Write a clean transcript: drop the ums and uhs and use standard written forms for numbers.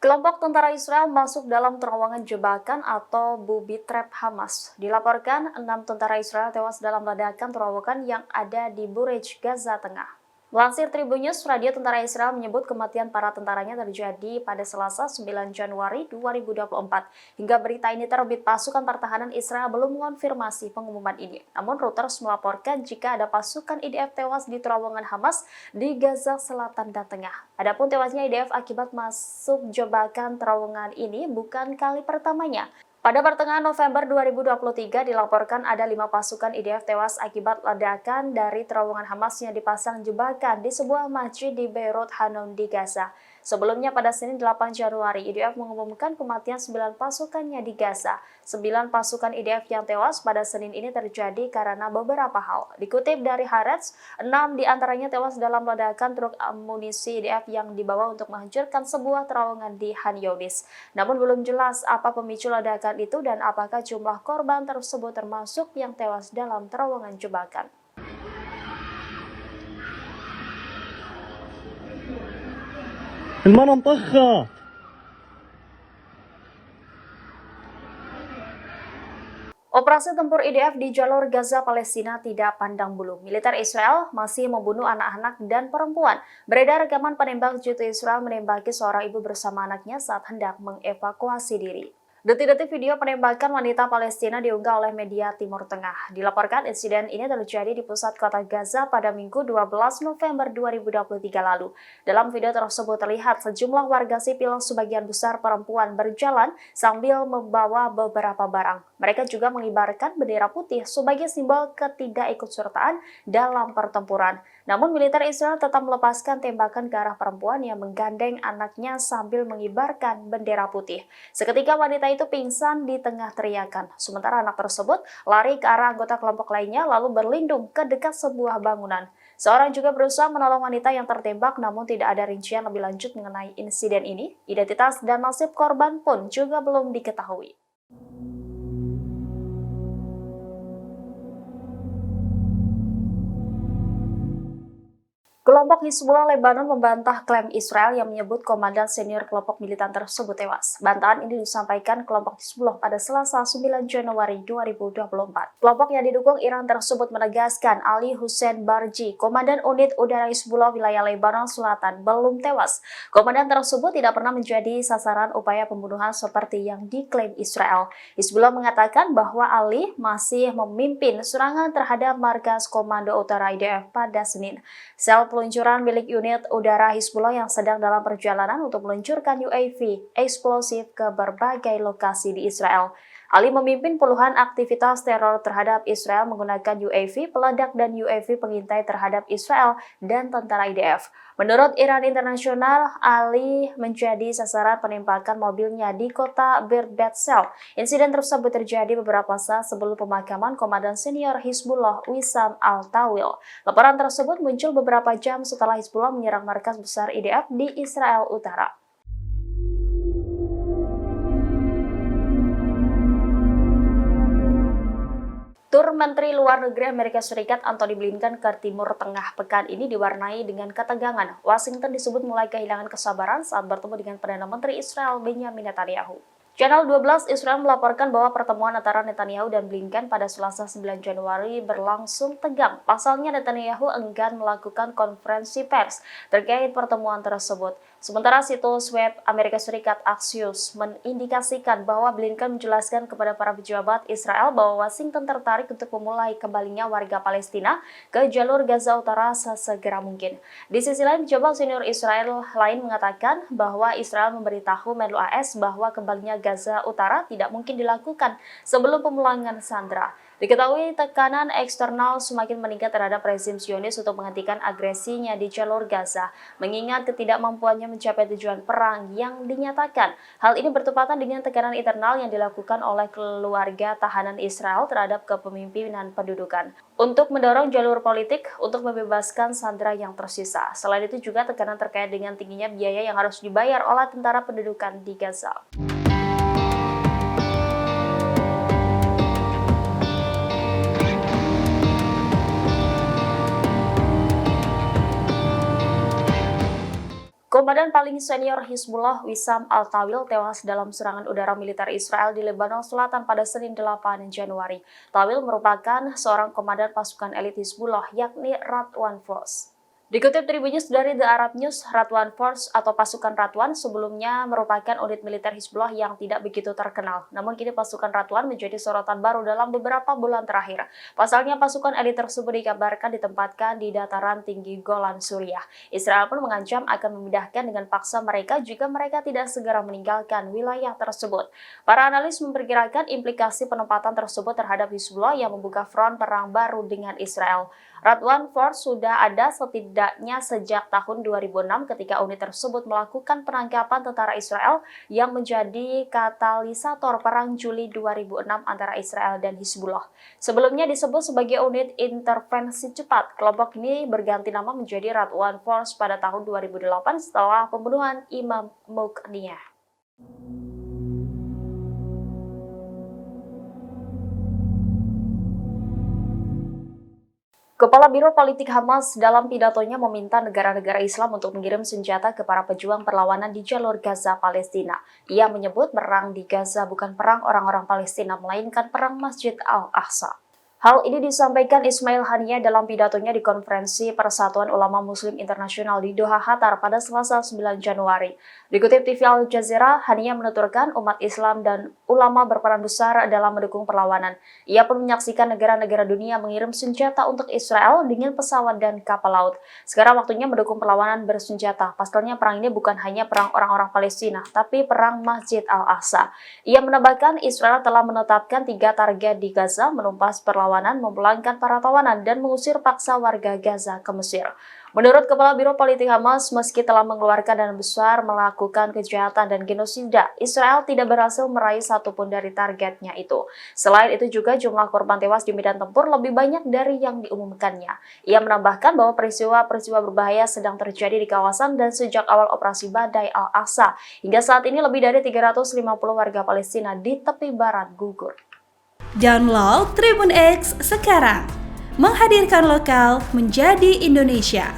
Kelompok tentara Israel masuk dalam terowongan jebakan atau booby trap Hamas. Dilaporkan 6 tentara Israel tewas dalam ledakan terowongan yang ada di Burej, Gaza Tengah. Melansir Tribun News, radio tentara Israel menyebut kematian para tentaranya terjadi pada Selasa 9 Januari 2024. Hingga berita ini terbit, pasukan pertahanan Israel belum mengonfirmasi pengumuman ini. Namun Reuters melaporkan jika ada pasukan IDF tewas di terowongan Hamas di Gaza Selatan dan Tengah. Adapun tewasnya IDF akibat masuk jebakan terowongan ini bukan kali pertamanya. Pada pertengahan November 2023 dilaporkan ada 5 pasukan IDF tewas akibat ledakan dari terowongan Hamas yang dipasang jebakan di sebuah masjid di Beirut Hanun di Gaza. Sebelumnya pada Senin 8 Januari, IDF mengumumkan kematian 9 pasukannya di Gaza. 9 pasukan IDF yang tewas pada Senin ini terjadi karena beberapa hal. Dikutip dari Haaretz, 6 diantaranya tewas dalam ledakan truk amunisi IDF yang dibawa untuk menghancurkan sebuah terowongan di Han Yunis. Namun belum jelas apa pemicu ledakan itu dan apakah jumlah korban tersebut termasuk yang tewas dalam terowongan jebakan. المرة مطخة. Operasi tempur IDF di jalur Gaza Palestina tidak pandang bulu. Militer Israel masih membunuh anak-anak dan perempuan. Beredar rekaman penembak jitu Israel menembaki seorang ibu bersama anaknya saat hendak mengevakuasi diri. Detik-detik video penembakan wanita Palestina diunggah oleh media Timur Tengah. Dilaporkan insiden ini terjadi di pusat kota Gaza pada Minggu 12 November 2023 lalu. Dalam video tersebut terlihat sejumlah warga sipil, sebagian besar perempuan, berjalan sambil membawa beberapa barang. Mereka juga mengibarkan bendera putih sebagai simbol ketidakikutsertaan dalam pertempuran. Namun militer Israel tetap melepaskan tembakan ke arah perempuan yang menggandeng anaknya sambil mengibarkan bendera putih. Seketika wanita itu pingsan di tengah teriakan. Sementara anak tersebut lari ke arah anggota kelompok lainnya lalu berlindung ke dekat sebuah bangunan. Seorang juga berusaha menolong wanita yang tertembak, namun tidak ada rincian lebih lanjut mengenai insiden ini. Identitas dan nasib korban pun juga belum diketahui. Kelompok Hizbullah Lebanon membantah klaim Israel yang menyebut komandan senior kelompok militan tersebut tewas. Bantahan ini disampaikan kelompok Hizbullah pada Selasa 9 Januari 2024. Kelompok yang didukung Iran tersebut menegaskan Ali Hussein Barji, komandan unit udara Hizbullah wilayah Lebanon Selatan, belum tewas. Komandan tersebut tidak pernah menjadi sasaran upaya pembunuhan seperti yang diklaim Israel. Hizbullah mengatakan bahwa Ali masih memimpin serangan terhadap markas Komando Utara IDF pada Senin. Sel peluncuran milik unit udara Hizbullah yang sedang dalam perjalanan untuk meluncurkan UAV eksplosif ke berbagai lokasi di Israel. Ali memimpin puluhan aktivitas teror terhadap Israel menggunakan UAV peledak dan UAV pengintai terhadap Israel dan tentara IDF. Menurut Iran Internasional, Ali menjadi sasaran penembakan mobilnya di kota Bir Betsel. Insiden tersebut terjadi beberapa saat sebelum pemakaman komandan senior Hizbullah Wissam Al-Tawil. Laporan tersebut muncul beberapa jam setelah Hizbullah menyerang markas besar IDF di Israel Utara. Tur Menteri Luar Negeri Amerika Serikat Antony Blinken ke Timur Tengah pekan ini diwarnai dengan ketegangan. Washington disebut mulai kehilangan kesabaran saat bertemu dengan Perdana Menteri Israel Benjamin Netanyahu. Channel 12 Israel melaporkan bahwa pertemuan antara Netanyahu dan Blinken pada Selasa 9 Januari berlangsung tegang. Pasalnya Netanyahu enggan melakukan konferensi pers terkait pertemuan tersebut. Sementara situs web Amerika Serikat Axios mengindikasikan bahwa Blinken menjelaskan kepada para pejabat Israel bahwa Washington tertarik untuk memulai kembalinya warga Palestina ke jalur Gaza Utara sesegera mungkin. Di sisi lain, pejabat senior Israel lain mengatakan bahwa Israel memberitahu Menlu AS bahwa kembalinya Gaza Utara tidak mungkin dilakukan sebelum pemulangan sandera. Diketahui tekanan eksternal semakin meningkat terhadap rezim Zionis untuk menghentikan agresinya di jalur Gaza, mengingat ketidakmampuannya mencapai tujuan perang yang dinyatakan. Hal ini bertepatan dengan tekanan internal yang dilakukan oleh keluarga tahanan Israel terhadap kepemimpinan pendudukan untuk mendorong jalur politik untuk membebaskan sandera yang tersisa. Selain itu juga tekanan terkait dengan tingginya biaya yang harus dibayar oleh tentara pendudukan di Gaza. Komandan paling senior Hizbullah Wissam Al-Tawil tewas dalam serangan udara militer Israel di Lebanon Selatan pada Senin 8 Januari. Tawil merupakan seorang komandan pasukan elit Hizbullah yakni Radwan Force. Dikutip Tribun News dari The Arab News, Radwan Force atau pasukan Radwan sebelumnya merupakan unit militer Hizbullah yang tidak begitu terkenal. Namun kini pasukan Radwan menjadi sorotan baru dalam beberapa bulan terakhir. Pasalnya pasukan elit tersebut dikabarkan ditempatkan di dataran tinggi Golan, Suriah. Israel pun mengancam akan memindahkan dengan paksa mereka jika mereka tidak segera meninggalkan wilayah tersebut. Para analis memperkirakan implikasi penempatan tersebut terhadap Hizbullah yang membuka front perang baru dengan Israel. Radwan Force sudah ada setidaknya sejak tahun 2006 ketika unit tersebut melakukan penangkapan tentara Israel yang menjadi katalisator perang Juli 2006 antara Israel dan Hizbullah. Sebelumnya disebut sebagai unit intervensi cepat, kelompok ini berganti nama menjadi Radwan Force pada tahun 2008 setelah pembunuhan Imam Muqniyah. Kepala Biro Politik Hamas dalam pidatonya meminta negara-negara Islam untuk mengirim senjata ke para pejuang perlawanan di jalur Gaza, Palestina. Ia menyebut perang di Gaza bukan perang orang-orang Palestina, melainkan perang Masjid Al-Aqsa. Hal ini disampaikan Ismail Haniyeh dalam pidatonya di Konferensi Persatuan Ulama Muslim Internasional di Doha, Qatar pada Selasa 9 Januari. Dikutip TV Al Jazeera, Haniyeh menuturkan umat Islam dan ulama berperan besar dalam mendukung perlawanan. Ia pun menyaksikan negara-negara dunia mengirim senjata untuk Israel dengan pesawat dan kapal laut. Sekarang waktunya mendukung perlawanan bersenjata. Pasalnya perang ini bukan hanya perang orang-orang Palestina, tapi perang Masjid Al-Aqsa. Ia menambahkan Israel telah menetapkan 3 target di Gaza, menumpas perlawanan, memulangkan para tawanan, dan mengusir paksa warga Gaza ke Mesir. Menurut Kepala Biro Politik Hamas, meski telah mengeluarkan dana besar melakukan kejahatan dan genosida, Israel tidak berhasil meraih satupun dari targetnya itu. Selain itu juga jumlah korban tewas di medan tempur lebih banyak dari yang diumumkannya. Ia menambahkan bahwa peristiwa-peristiwa berbahaya sedang terjadi di kawasan dan sejak awal operasi Badai Al-Aqsa. Hingga saat ini lebih dari 350 warga Palestina di tepi barat gugur. Download Tribun X sekarang, menghadirkan lokal menjadi Indonesia.